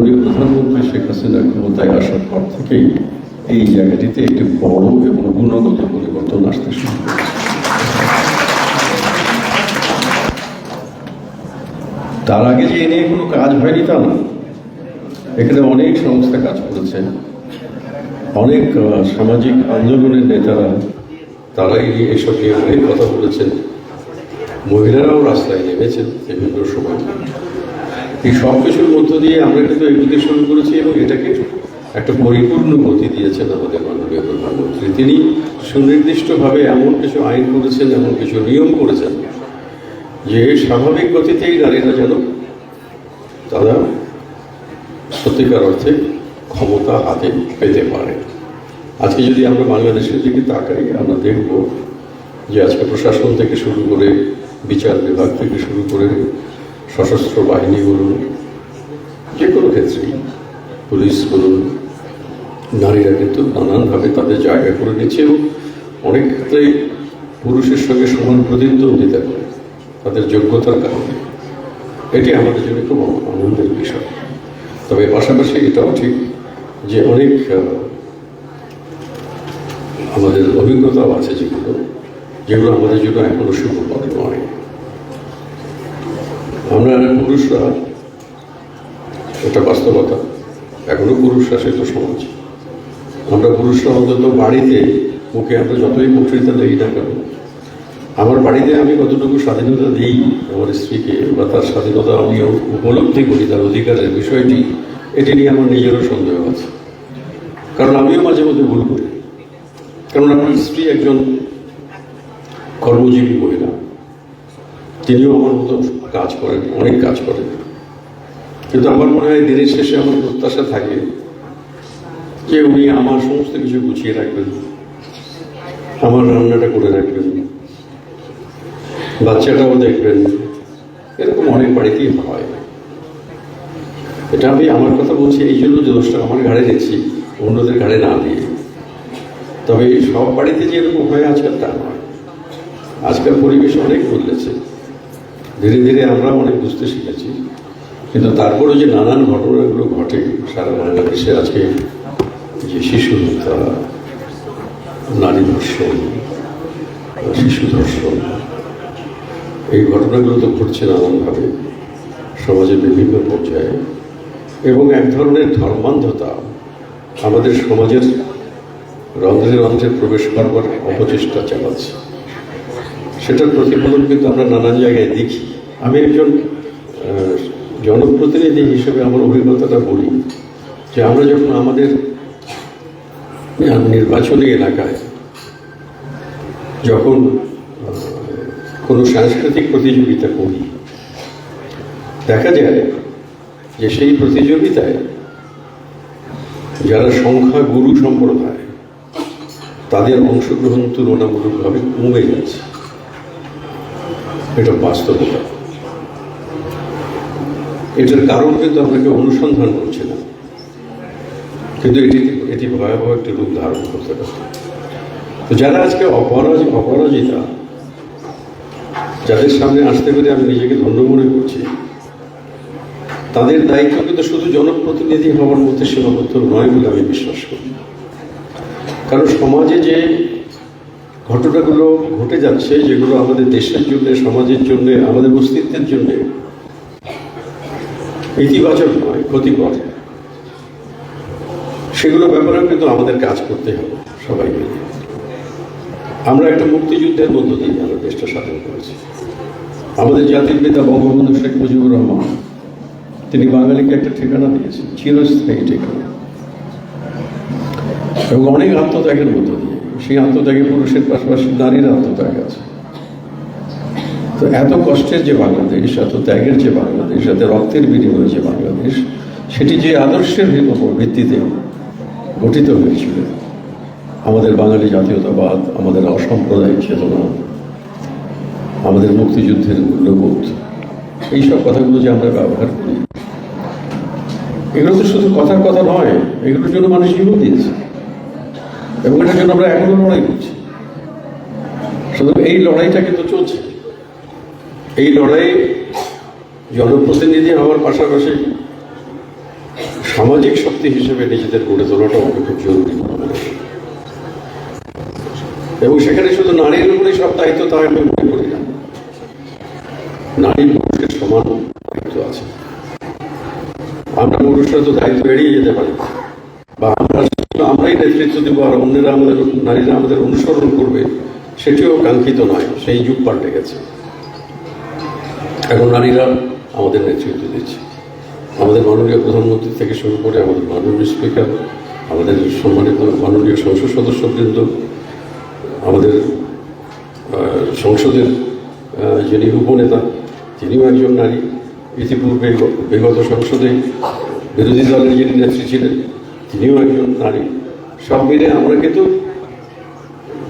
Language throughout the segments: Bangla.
মাননীয় প্রধানমন্ত্রী শেখ হাসিনার ক্ষমতায় আসার পর থেকেই এই জায়গাটিতে একটি বড় এবং গুণগত পরিবর্তন আসতে শুরু করেছে। তার আগে যে এ নিয়ে কোনো কাজ হয়নি তা না, এখানে অনেক সংস্থা কাজ করেছে, অনেক সামাজিক আন্দোলনের নেতারা তারাই এসব নিয়ে অনেক কথা বলেছেন, মহিলারাও রাস্তায় নেমেছেন বিভিন্ন সময়। এই সব কিছুর মধ্য দিয়ে আমরা কিন্তু এগোতে শুরু করেছি এবং এটাকে একটা পরিপূর্ণ গতি দিয়েছেন আমাদের মাননীয় প্রধানমন্ত্রী। তিনি সুনির্দিষ্টভাবে এমন কিছু আইন করেছেন, এমন কিছু নিয়ম করেছেন যে স্বাভাবিক গতিতেই নারীরা যেন তারা সত্যিকার অর্থে ক্ষমতা হাতে পেতে পারে। আজকে যদি আমরা বাংলাদেশের দিকে তাকাই, আমরা দেখব যে আজকে প্রশাসন থেকে শুরু করে বিচার বিভাগ থেকে শুরু করে সশস্ত্র বাহিনী বলুন, যে কোনো ক্ষেত্রেই পুলিশ বলুন, নারীরা কিন্তু নানানভাবে তাদের জায়গা করে নিচ্ছে এবং অনেক ক্ষেত্রেই পুরুষের সঙ্গে সমান প্রতিদ্বন্দ্বিতা করে তাদের যোগ্যতার কারণে। এটি আমাদের জন্য খুব আনন্দের বিষয়। তবে পাশাপাশি এটাও ঠিক যে অনেক আমাদের অভিজ্ঞতাও আছে যেগুলো আমাদের জন্য এখনো সুখবর নয়। আমরা পুরুষরা, এটা বাস্তবতা, এখনো পুরুষ শাসিত সমাজ। আমরা পুরুষরা অন্তত বাড়িতে মুখে আমরা যতই বক্তৃতা দিই না কেন, আমার বাড়িতে আমি কতটুকু স্বাধীনতা দিই আমার স্ত্রীকে, বা তার স্বাধীনতা আমি উপলব্ধি করি, তার অধিকারের বিষয়টি, এটি নিয়ে আমার নিজেরও সন্দেহ আছে। কারণ আমিও মাঝে মধ্যে ভুল করি, কারণ আমার স্ত্রী একজন কর্মজীবী মহিলা, তিনিও আমার মতো কাজ করেন, অনেক কাজ করেন। কিন্তু আমার মনে হয় দিনের শেষে আমার প্রত্যাশা থাকে যে উনি আমার সমস্ত কিছু গুছিয়ে রাখবেন, আমার রান্নাটা করে রাখবেন, বাচ্চাটাও দেখবেন। এরকম অনেক বাড়িতেই হয়। এটা আমি আমার কথা বলছি এই জন্য যে দোষটা আমার ঘাড়ে দিচ্ছি, অন্যদের ঘাড়ে না দিয়ে। তবে সব বাড়িতে যে এরকম হয় আজকাল তা নয়। আজকাল পরিবেশ অনেক বদলেছে, ধীরে ধীরে আমরা অনেক বুঝতে শিখেছি। কিন্তু তারপরে যে নানান ঘটনাগুলো ঘটে সারা বাংলাদেশে, আজকে যে শিশু হত্যা, নারী ধর্ষণ, শিশু ধর্ষণ, এই ঘটনাগুলো তো ঘটছে নানানভাবে সমাজের বিভিন্ন পর্যায়ে, এবং এক ধরনের ধর্মান্ধতা আমাদের সমাজের রন্ধ্রে রন্ধ্রে প্রবেশ করবার অপচেষ্টা চালাচ্ছে। সেটার প্রতিফলন কিন্তু আমরা নানান জায়গায় দেখি। আমি একজন জনপ্রতিনিধি হিসেবে আমার অভিজ্ঞতাটা বলি যে আমরা যখন আমাদের নির্বাচনী এলাকায় যখন কোনো সাংস্কৃতিক প্রতিযোগিতা করি, দেখা যায় যে সেই প্রতিযোগিতায় যারা সংখ্যা গুরু সম্প্রদায়, তাদের অংশগ্রহণ তুলনামূলকভাবে কমে গেছে। এটা বাস্তবতা। এটার কারণ কিন্তু আমরা কেউ অনুসন্ধান করছি না, কিন্তু এটি ভয়াবহ একটি রূপ ধারণ করতে পারে। তো যারা আজকে অপরাজিতা, যাদের সামনে আসতে পেরে আমি নিজেকে ধন্য মনে করছি, তাদের দায়িত্ব কিন্তু শুধু জনপ্রতিনিধি হওয়ার মধ্যে সীমাবদ্ধ নয় বলে আমি বিশ্বাস করি। কারণ সমাজে যে ঘটনাগুলো ঘটে যাচ্ছে, যেগুলো আমাদের দেশের জন্য, সমাজের জন্য, আমাদের অস্তিত্বের জন্য ইতিবাচক নয়, ক্ষতিকর, সেগুলো ব্যাপারেও কিন্তু আমাদের কাজ করতে হবে সবাই মিলে। আমরা একটা মুক্তিযুদ্ধের মধ্য দিয়ে আমরা দেশটা স্বাধীন করেছি। আমাদের জাতির পিতা বঙ্গবন্ধু শেখ মুজিবুর রহমান, তিনি বাঙালিকে একটা ঠিকানা দিয়েছেন, চিরস্থায়ী ঠিকানা, এবং অনেক আত্মত্যাগের মধ্য দিয়ে। সেই আত্মত্যাগে পুরুষের পাশাপাশি নারীর আত্মত্যাগ আছে। তো এত কষ্টের যে বাংলাদেশ, এত ত্যাগের যে বাংলাদেশ, এত রক্তের বিনিময়ে যে বাংলাদেশ, সেটি যে আদর্শের ভিত্তিতে গঠিত হয়েছিল, আমাদের বাঙালি জাতীয়তাবাদ, আমাদের অসাম্প্রদায়িক চেতনা, আমাদের মুক্তিযুদ্ধের মূল্যবোধ, এইসব কথাগুলো যে আমরা ব্যবহার করি, এগুলো তো শুধু কথার কথা নয়, এগুলোর জন্য মানুষ জীবন দিয়েছে এবং এটার জন্য আমরা এখনো লড়াই করছি। শুধু এই লড়াইটা কিন্তু চলছে। এই লড়াই জনপ্রতিনিধি হওয়ার পাশাপাশি সামাজিক শক্তি হিসেবে নিজেদের গড়ে তোলাটা খুব জরুরি মনে করি। এবং সেখানে শুধু নারীর উপরে সব দায়িত্ব তা আমি মনে করি না। নারী পুরুষের সমান দায়িত্ব আছে। আমরা পুরুষরা তো দায়িত্ব এড়িয়ে যেতে পারি, বা আমরাই নেতৃত্ব দেবো আর অন্যরা নারীরা আমাদের অনুসরণ করবে, সেটিও কাঙ্ক্ষিত নয়। সেই যুগ পাল্টে গেছে। এখন নারীরা আমাদের নেতৃত্ব দিচ্ছে। আমাদের মাননীয় প্রধানমন্ত্রী থেকে শুরু করে আমাদের মাননীয় স্পিকার, আমাদের সম্মানিত মাননীয় সংসদ সদস্যবৃন্দ, আমাদের সংসদের যিনি উপনেতা তিনিও একজন নারী। ইতিপূর্বে বিগত সংসদে বিরোধী দলের যিনি নেত্রী ছিলেন তিনিও একজন নারী। সব মিলে আমরা কিন্তু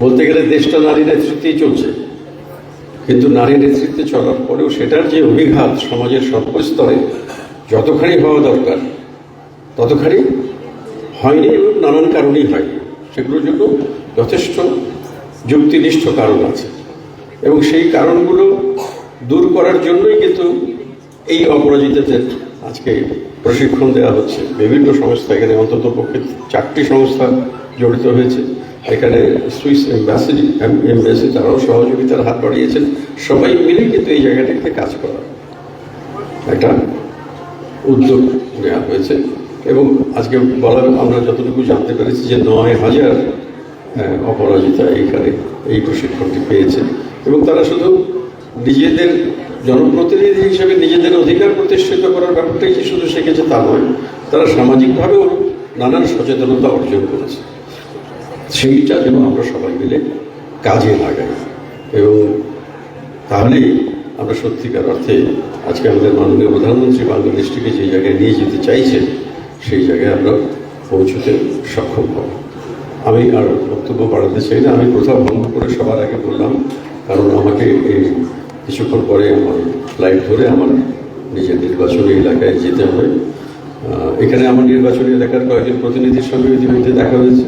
বলতে গেলে দেশটা নারী নেতৃত্বেই চলছে। কিন্তু নারী নেতৃত্বে চলার পরেও সেটার যে অভিঘাত সমাজের সর্বস্তরে যতখানি হওয়া দরকার ততখানি হয়নি, এবং নানান কারণেই হয়নি। সেগুলোর জন্য যথেষ্ট যুক্তিনিষ্ঠ কারণ আছে, এবং সেই কারণগুলো দূর করার জন্যই কিন্তু এই অপরাজিতাদের আজকে প্রশিক্ষণ দেওয়া হচ্ছে। বিভিন্ন সংস্থা, এখানে অন্তত পক্ষে 4টি সংস্থা জড়িত হয়েছে। এখানে সুইস এমবাসি তারাও সহযোগিতার হাত বাড়িয়েছেন। সবাই মিলে কিন্তু এই জায়গাটাতে কাজ করা একটা উদ্যোগ নেওয়া হয়েছে। এবং আজকে বলা, আমরা যতটুকু জানতে পেরেছি যে 9,000 অপরাজিতা এখানে এই প্রশিক্ষণটি পেয়েছে। এবং তারা শুধু নিজেদের জনপ্রতিনিধি হিসেবে নিজেদের অধিকার প্রতিষ্ঠিত করার ব্যাপারটাই যে শুধু শিখেছে তা নয়, তারা সামাজিকভাবেও নানান সচেতনতা অর্জন করেছে। সেইটা যেন আমরা সবাই মিলে কাজে লাগাই, এবং তাহলেই আমরা সত্যিকার অর্থে আজকে আমাদের মাননীয় প্রধানমন্ত্রী বাংলাদেশটিকে যে জায়গায় নিয়ে যেতে চাইছেন সেই জায়গায় আমরা পৌঁছতে সক্ষম হব। আমি আর বক্তব্য বাড়াতে চাই না। আমি প্রথা ভঙ্গ করে সবার আগে বললাম, কারণ আমাকে এই কিছুক্ষণ পরে আমার ফ্লাইট ধরে আমার নিজের নির্বাচনী এলাকায় যেতে হবে। এখানে আমার নির্বাচনী এলাকার কয়েকজন প্রতিনিধির সঙ্গে ইতিমধ্যে দেখা হয়েছে।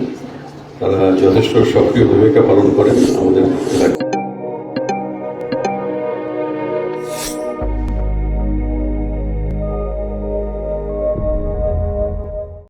তারা যথেষ্ট সক্রিয় ভূমিকা পালন করেন আমাদের এলাকায়।